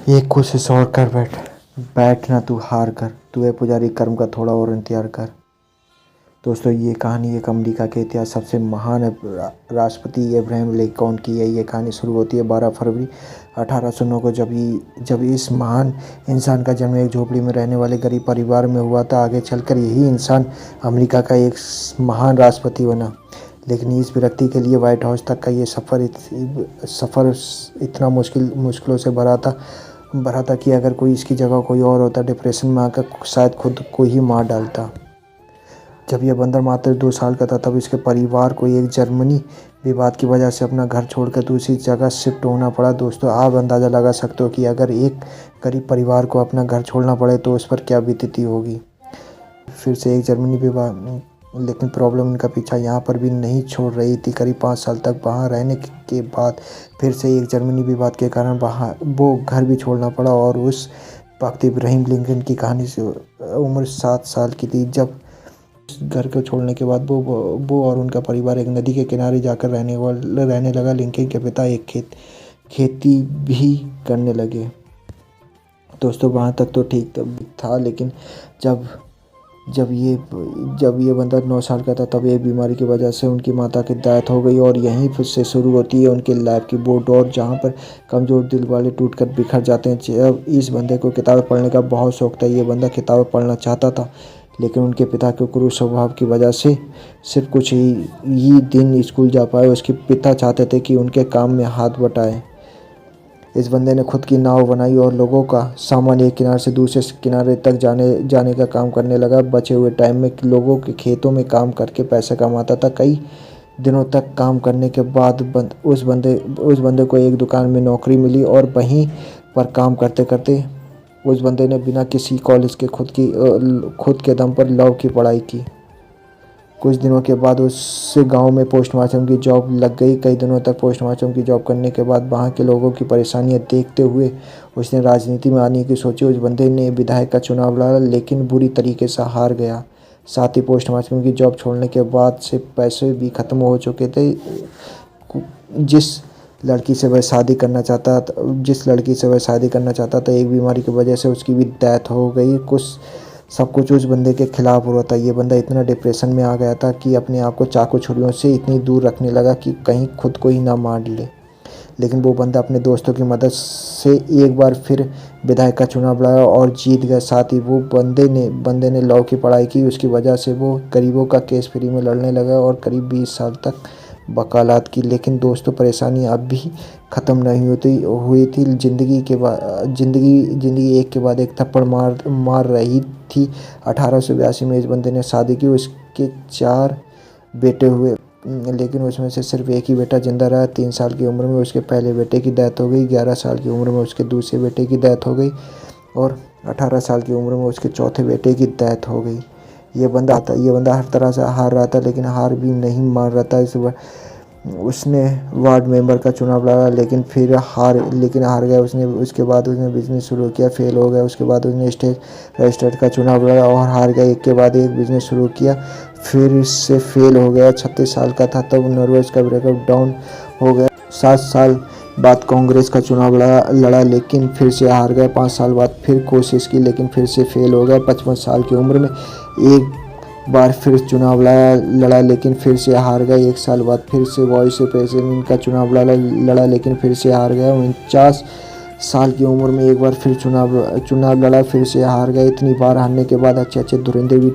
एक कोशिश और कर बैठ ना तू हार कर, तू है पुजारी कर्म का थोड़ा और इंतजार कर। दोस्तों, ये कहानी एक अमेरिका के इतिहास सबसे महान राष्ट्रपति अब्राहम लिंकन की है। ये कहानी शुरू होती है 12 फरवरी 1809 को, जब इस महान इंसान का जन्म एक झोपड़ी में रहने वाले गरीब परिवार में हुआ था। आगे चलकर यही इंसान अमेरिका का एक महान राष्ट्रपति बना। लेकिन इस व्यक्ति के लिए व्हाइट हाउस तक का ये सफ़र इतना मुश्किलों से भरा था कि अगर कोई इसकी जगह कोई और होता, डिप्रेशन में आकर शायद खुद को ही मार डालता। जब यह बंदर मात्र 2 साल का था, तब इसके परिवार को एक जर्मनी विवाद की वजह से अपना घर छोड़कर दूसरी जगह शिफ्ट होना पड़ा। दोस्तों, आप अंदाज़ा लगा सकते हो कि अगर एक गरीब परिवार को अपना घर छोड़ना पड़े तो उस पर क्या बीतती होगी। फिर से एक जर्मनी विवाद, लेकिन प्रॉब्लम इनका पीछा यहाँ पर भी नहीं छोड़ रही थी। करीब 5 साल तक वहाँ रहने के बाद फिर से एक जर्मनी विवाद के कारण वहाँ वो घर भी छोड़ना पड़ा। और उस वक्त इब्राहिम लिंकन की कहानी से उम्र 7 साल की थी। जब घर को छोड़ने के बाद वो और उनका परिवार एक नदी के किनारे जाकर रहने लगा। लिंकन के पिता एक खेती भी करने लगे। दोस्तों, वहाँ तक तो ठीक था, लेकिन जब ये बंदा 9 साल का था, तब एक बीमारी की वजह से उनकी माता की डेथ हो गई। और यहीं फिर से शुरू होती है उनके लाइफ की वो दौर, जहाँ पर कमज़ोर दिल वाले टूटकर बिखर जाते हैं। जब इस बंदे को किताबें पढ़ने का बहुत शौक था, ये बंदा किताबें पढ़ना चाहता था, लेकिन उनके पिता के क्रूर स्वभाव की वजह से सिर्फ कुछ ही दिन स्कूल जा पाए। उसके पिता चाहते थे कि उनके काम में हाथ बटाएं। इस बंदे ने खुद की नाव बनाई और लोगों का सामान एक किनारे से दूसरे किनारे तक जाने का काम करने लगा। बचे हुए टाइम में लोगों के खेतों में काम करके पैसे कमाता था। कई दिनों तक काम करने के बाद उस बंदे को एक दुकान में नौकरी मिली और वहीं पर काम करते करते उस बंदे ने बिना किसी कॉलेज के खुद के दम पर लॉ की पढ़ाई की। कुछ दिनों के बाद उससे गांव में पोस्टमास्टर की जॉब लग गई। कई दिनों तक पोस्टमास्टर की जॉब करने के बाद वहां के लोगों की परेशानियां देखते हुए उसने राजनीति में आने की सोची। उस बंदे ने विधायक का चुनाव लड़ा, लेकिन बुरी तरीके से हार गया। साथ ही पोस्टमास्टर की जॉब छोड़ने के बाद से पैसे भी ख़त्म हो चुके थे। जिस लड़की से वह शादी करना चाहता था, एक बीमारी की वजह से उसकी भी डेथ हो गई। सब कुछ उस बंदे के खिलाफ हो रहा था। ये बंदा इतना डिप्रेशन में आ गया था कि अपने आप को चाकू छुरियों से इतनी दूर रखने लगा कि कहीं खुद को ही ना मार ले। लेकिन वो बंदा अपने दोस्तों की मदद से एक बार फिर विधायक का चुनाव लड़ा और जीत गया। साथ ही वो बंदे ने लॉ की पढ़ाई की। उसकी वजह से वो गरीबों का केस फ्री में लड़ने लगा और करीब 20 साल तक वकालत की। लेकिन दोस्तों, परेशानी अब भी ख़त्म नहीं हुई थी। जिंदगी एक के बाद एक थप्पड़ मार रही थी। 1882 में इस बंदे ने शादी की। उसके 4 बेटे हुए, लेकिन उसमें से सिर्फ एक ही बेटा जिंदा रहा। 3 साल की उम्र में उसके पहले बेटे की डेथ हो गई। 11 साल की उम्र में उसके दूसरे बेटे की डेथ हो गई और 18 साल की उम्र में उसके चौथे बेटे की डेथ हो गई। ये बंदा हर तरह से हार रहा था, लेकिन हार भी नहीं मान रहा था। उसने वार्ड मेंबर का चुनाव लड़ा, लेकिन हार गया। उसके बाद उसने बिजनेस शुरू किया, फेल हो गया। उसके बाद उसने स्टेट रजिस्ट्रेट का चुनाव लड़ा और हार गया। एक के बाद एक बिजनेस शुरू किया, फिर इससे फेल हो गया। 36 साल का था तब नर्वस का ब्रेकअप डाउन हो गया। 7 साल बाद कांग्रेस का चुनाव लड़ा, लेकिन फिर से हार गया। 5 साल बाद फिर कोशिश की, लेकिन फिर से फेल हो गया। 55 साल की उम्र में एक बार फिर चुनाव लड़ा, लेकिन फिर से हार गया। 1 साल बाद फिर से वाइस प्रेसिडेंट का चुनाव लड़ा, लेकिन फिर से हार गया। 49 साल की उम्र में एक बार फिर चुनाव लड़ा, फिर से हार गया। इतनी बार हारने के बाद अच्छे धुरंधर भी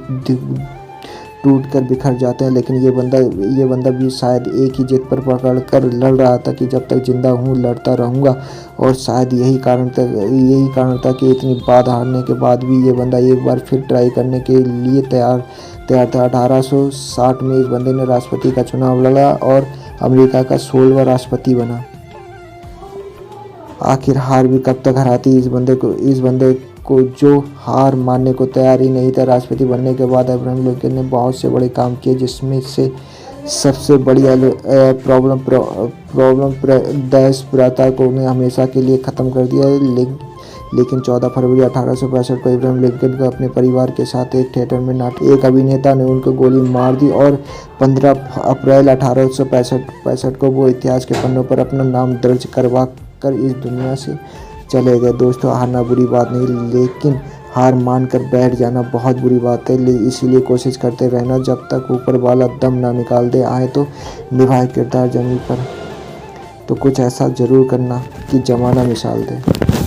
टूट कर बिखर जाते हैं। लेकिन ये बंदा भी शायद एक ही जिद पर पकड़ कर लड़ रहा था कि जब तक जिंदा हूँ लड़ता रहूँगा। और शायद यही कारण था कि इतनी बार हारने के बाद भी ये बंदा एक बार फिर ट्राई करने के लिए तैयार था। 1860 में इस बंदे ने राष्ट्रपति का चुनाव लड़ा और अमेरिका का 16वां राष्ट्रपति बना। आखिर हार भी कब तक हराती इस बंदे को जो हार मानने को तैयार ही नहीं था। राष्ट्रपति बनने के बाद अब्राहम लिंकन ने बहुत से बड़े काम किए, जिसमें से सबसे बड़ी प्रॉब्लम देश प्रथा को उन्हें हमेशा के लिए ख़त्म कर दिया। लेकिन 14 फरवरी 1865 को इब्राहिम लिंकन को अपने परिवार के साथ एक थिएटर में एक अभिनेता ने उनको गोली मार दी और 15 अप्रैल 1865 को वो इतिहास के पन्नों पर अपना नाम दर्ज करवा कर इस दुनिया से चले गए। दोस्तों हारना बुरी बात नहीं, लेकिन हार मान कर बैठ जाना बहुत बुरी बात है। इसीलिए कोशिश करते रहना जब तक ऊपर वाला दम ना निकाल दे। आए तो निभाए किरदार जमीन पर, तो कुछ ऐसा ज़रूर करना कि ज़माना मिसाल दे।